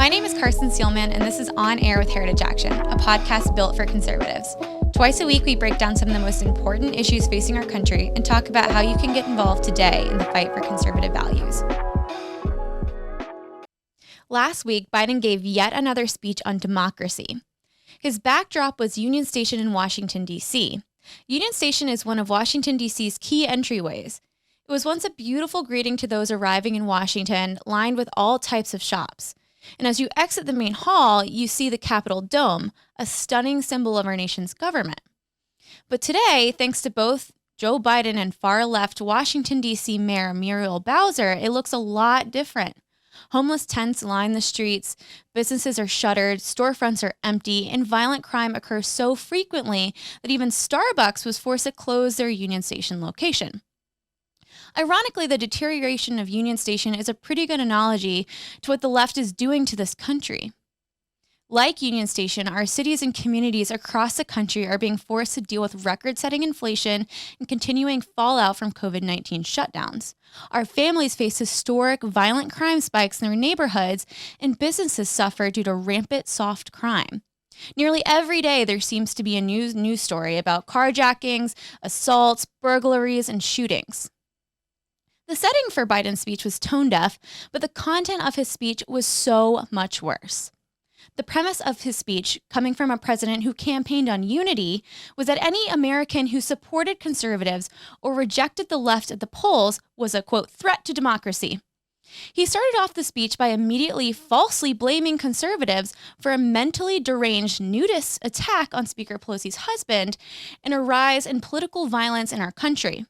My name is Carson and this is On Air with Heritage Action, a podcast built for conservatives. Twice a week, we break down some of the most important issues facing our country and talk about how you can get involved today in the fight for conservative values. Last week, Biden gave yet another speech on democracy. His backdrop was Union Station in Washington, D.C. Union Station is one of Washington, D.C.'s key entryways. It was once a beautiful greeting to those arriving in Washington, lined with all types of shops. And as you exit the main hall, you see the Capitol Dome, a stunning symbol of our nation's government. But today, thanks to both Joe Biden and far-left Washington, D.C. Mayor Muriel Bowser, it looks a lot different. Homeless tents line the streets, businesses are shuttered, storefronts are empty, and violent crime occurs so frequently that even Starbucks was forced to close their Union Station location. Ironically, the deterioration of Union Station is a pretty good analogy to what the left is doing to this country. Like Union Station, our cities and communities across the country are being forced to deal with record-setting inflation and continuing fallout from COVID-19 shutdowns. Our families face historic violent crime spikes in their neighborhoods, and businesses suffer due to rampant soft crime. Nearly every day, there seems to be a news story about carjackings, assaults, burglaries, and shootings. The setting for Biden's speech was tone deaf, but the content of his speech was so much worse. The premise of his speech, coming from a president who campaigned on unity, was that any American who supported conservatives or rejected the left at the polls was a, quote, threat to democracy. He started off the speech by immediately falsely blaming conservatives for a mentally deranged nudist attack on Speaker Pelosi's husband and a rise in political violence in our country.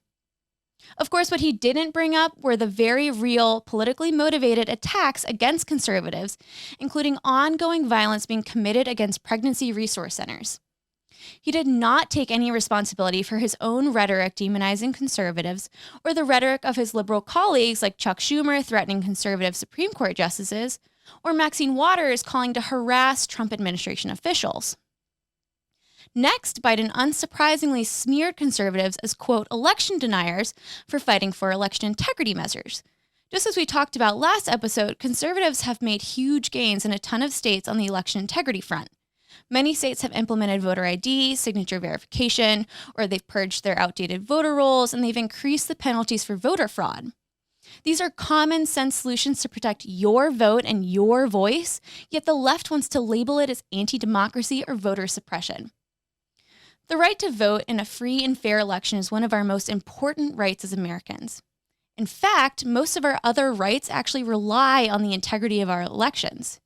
Of course, what he didn't bring up were the very real, politically motivated attacks against conservatives, including ongoing violence being committed against pregnancy resource centers. He did not take any responsibility for his own rhetoric demonizing conservatives or the rhetoric of his liberal colleagues like Chuck Schumer threatening conservative Supreme Court justices or Maxine Waters calling to harass Trump administration officials. Next, Biden unsurprisingly smeared conservatives as, quote, election deniers for fighting for election integrity measures. Just as we talked about last episode, conservatives have made huge gains in a ton of states on the election integrity front. Many states have implemented voter ID, signature verification, or they've purged their outdated voter rolls, and they've increased the penalties for voter fraud. These are common sense solutions to protect your vote and your voice, yet the left wants to label it as anti-democracy or voter suppression. The right to vote in a free and fair election is one of our most important rights as Americans. In fact, most of our other rights actually rely on the integrity of our elections.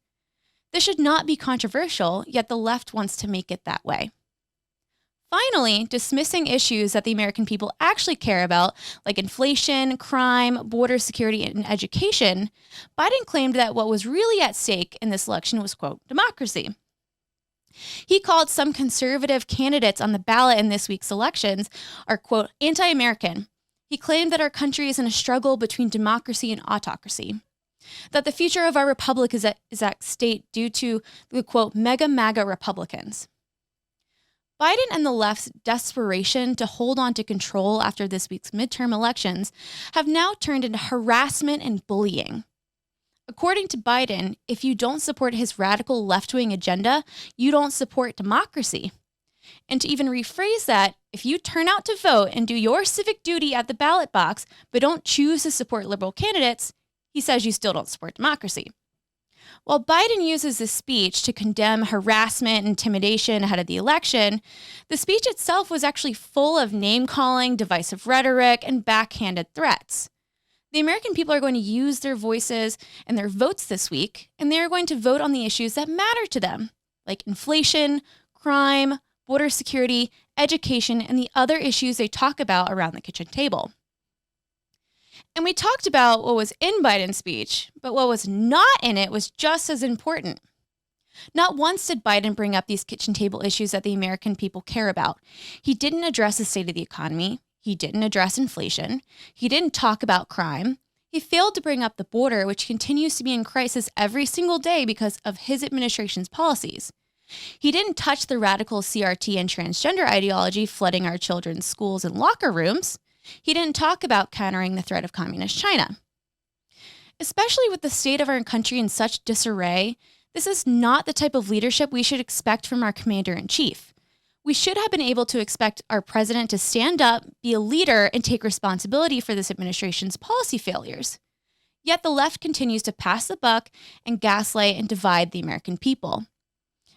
This should not be controversial, yet the left wants to make it that way. Finally, dismissing issues that the American people actually care about, like inflation, crime, border security, and education, Biden claimed that what was really at stake in this election was, quote, democracy. He called some conservative candidates on the ballot in this week's elections are, quote, anti-American. He claimed that our country is in a struggle between democracy and autocracy, that the future of our republic is at stake due to the, quote, mega MAGA Republicans. Biden and the left's desperation to hold on to control after this week's midterm elections have now turned into harassment and bullying. According to Biden, if you don't support his radical left-wing agenda, you don't support democracy. And to even rephrase that, if you turn out to vote and do your civic duty at the ballot box, but don't choose to support liberal candidates, he says you still don't support democracy. While Biden uses this speech to condemn harassment and intimidation ahead of the election, the speech itself was actually full of name-calling, divisive rhetoric, and backhanded threats. The American people are going to use their voices and their votes this week, and they are going to vote on the issues that matter to them, like inflation, crime, border security, education, and the other issues they talk about around the kitchen table. And we talked about what was in Biden's speech, but what was not in it was just as important. Not once did Biden bring up these kitchen table issues that the American people care about. He didn't address the state of the economy. He didn't address inflation. He didn't talk about crime. He failed to bring up the border, which continues to be in crisis every single day because of his administration's policies. He didn't touch the radical CRT and transgender ideology flooding our children's schools and locker rooms. He didn't talk about countering the threat of communist China. Especially with the state of our country in such disarray, This is not the type of leadership we should expect from our commander-in-chief. We should have been able to expect our president to stand up, be a leader, and take responsibility for this administration's policy failures. Yet the left continues to pass the buck and gaslight and divide the American people.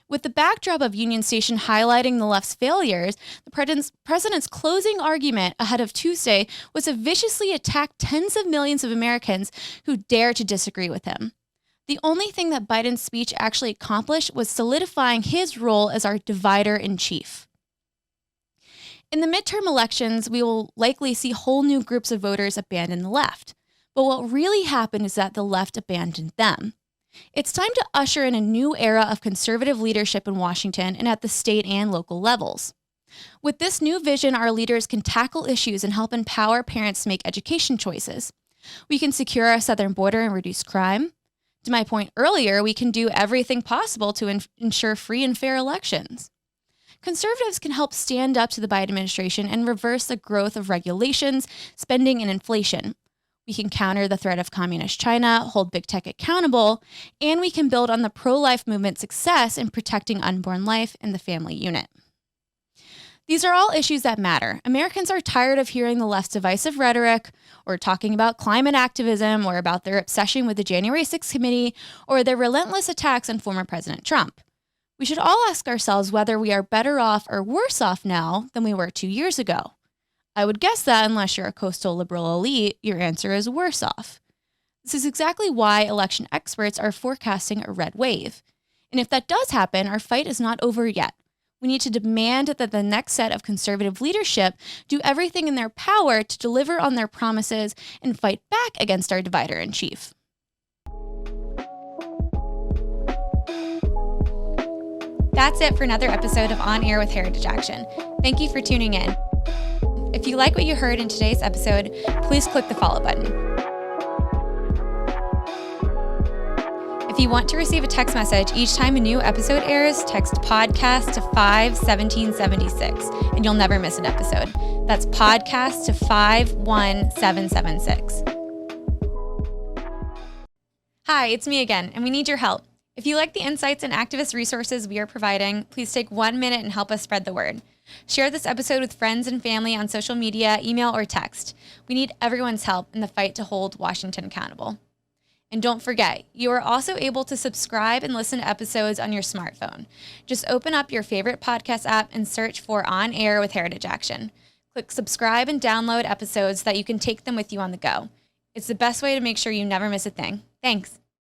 With the backdrop of Union Station highlighting the left's failures, the president's closing argument ahead of Tuesday was to viciously attack tens of millions of Americans who dare to disagree with him. The only thing that Biden's speech actually accomplished was solidifying his role as our divider-in-chief. In the midterm elections, we will likely see whole new groups of voters abandon the left. But what really happened is that the left abandoned them. It's time to usher in a new era of conservative leadership in Washington and at the state and local levels. With this new vision, our leaders can tackle issues and help empower parents to make education choices. We can secure our southern border and reduce crime. To my point earlier, we can do everything possible to ensure free and fair elections. Conservatives can help stand up to the Biden administration and reverse the growth of regulations, spending, and inflation. We can counter the threat of communist China, hold big tech accountable, and we can build on the pro-life movement's success in protecting unborn life and the family unit. These are all issues that matter. Americans are tired of hearing the left's divisive rhetoric, or talking about climate activism, or about their obsession with the January 6th committee, or their relentless attacks on former President Trump. We should all ask ourselves whether we are better off or worse off now than we were 2 years ago. I would guess that unless you're a coastal liberal elite, your answer is worse off. This is exactly why election experts are forecasting a red wave. And if that does happen, our fight is not over yet. We need to demand that the next set of conservative leadership do everything in their power to deliver on their promises and fight back against our divider-in-chief. That's it for another episode of On Air with Heritage Action. Thank you for tuning in. If you like what you heard in today's episode, please click the follow button. If you want to receive a text message each time a new episode airs, text podcast to 51776 and you'll never miss an episode. That's podcast to 51776. Hi, it's me again, and we need your help. If you like the insights and activist resources we are providing, please take 1 minute and help us spread the word. Share this episode with friends and family on social media, email, or text. We need everyone's help in the fight to hold Washington accountable. And don't forget, you are also able to subscribe and listen to episodes on your smartphone. Just open up your favorite podcast app and search for On Air with Heritage Action. Click subscribe and download episodes so that you can take them with you on the go. It's the best way to make sure you never miss a thing. Thanks.